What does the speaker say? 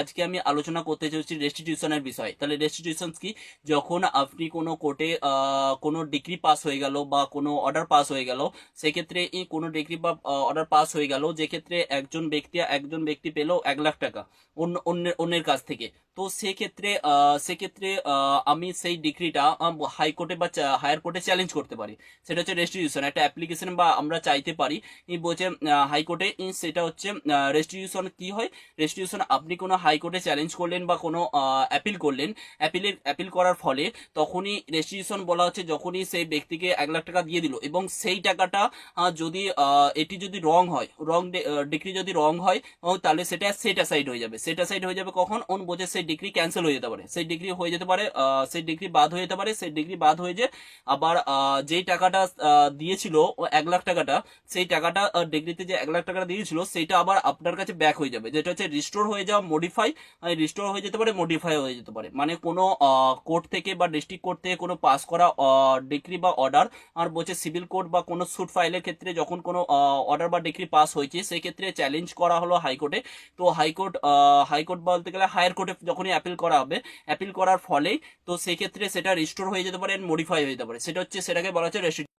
আজকে আমি আলোচনা করতে চাইছি রেস্টিটিউশনের বিষয়। তাহলে রেস্টিটিউশন কি? যখন আপনি কোনো কোর্টে কোনো ডিগ্রি পাস হয়ে গেল বা কোনো অর্ডার পাস হয়ে গেল, সেক্ষেত্রে এই কোনো ডিগ্রি বা অর্ডার পাস হয়ে গেল, যে ক্ষেত্রে একজন ব্যক্তি পেল 1 লাখ টাকা অন্যের কাছ থেকে। তো সেক্ষেত্রে আমি সেই ডিগ্রিটা হাইকোর্টে বা হায়ার কোর্টে চ্যালেঞ্জ করতে পারি। সেটা হচ্ছে রেস্টিটিউশন, একটা অ্যাপ্লিকেশন বা আমরা চাইতে পারি বলছে হাইকোর্টে। সেটা হচ্ছে রেস্টিটিউশন কি হয়? রেস্টিটিউশন আপনি কোনো হাইকোর্টে চ্যালেঞ্জ করলেন বা কোনো অ্যাপিল করলেন, অ্যাপিল করার ফলে তখনই রেস্টিটিউশন বলা হচ্ছে যখনই সেই ব্যক্তিকে 1 লাখ টাকা দিয়ে দিল এবং সেই টাকাটা যদি এটি যদি রং হয়, ডিগ্রি যদি রং হয়, তাহলে সেটা সেট অ্যাসাইড হয়ে যাবে। সেট অ্যাসাইড হয়ে যাবে কখন? বোঝে সেই ডিগ্রি ক্যান্সেল হয়ে যেতে পারে, সেই ডিগ্রি হয়ে যেতে পারে, সেই ডিগ্রি বাদ হয়ে যেতে পারে। সেই ডিগ্রি বাদ হয়ে যে আবার যেই টাকাটা দিয়েছিল, ও 1 লাখ টাকাটা, সেই টাকাটা ডিগ্রিতে যে 1 লাখ টাকা দিয়েছিল সেইটা আবার আপনার কাছে ব্যাক হয়ে যাবে, যেটা হচ্ছে রিস্টোর হয়ে যাওয়া, রিস্টোর হয়ে যেতে পারে, মডিফাই হয়ে যেতে পারে। মানে কোনো কোর্ট থেকে বা ডিস্ট্রিক্ট কোর্ট থেকে কোনো পাস করা ডিগ্রি বা অর্ডার, আর বলছে সিভিল কোর্ট বা কোনো সুট ফাইলের ক্ষেত্রে যখন কোনো অর্ডার বা ডিগ্রি পাস হয়েছে, সেই ক্ষেত্রে চ্যালেঞ্জ করা হলো হাইকোর্টে। তো হাইকোর্ট বলতে গেলে হায়ার কোর্টে যখনই অ্যাপিল করা হবে, অ্যাপিল করার ফলে তো সেই ক্ষেত্রে সেটা রিস্টোর হয়ে যেতে পারে, মডিফাই হয়ে যেতে পারে। সেটা হচ্ছে, সেটাকে বলা হচ্ছে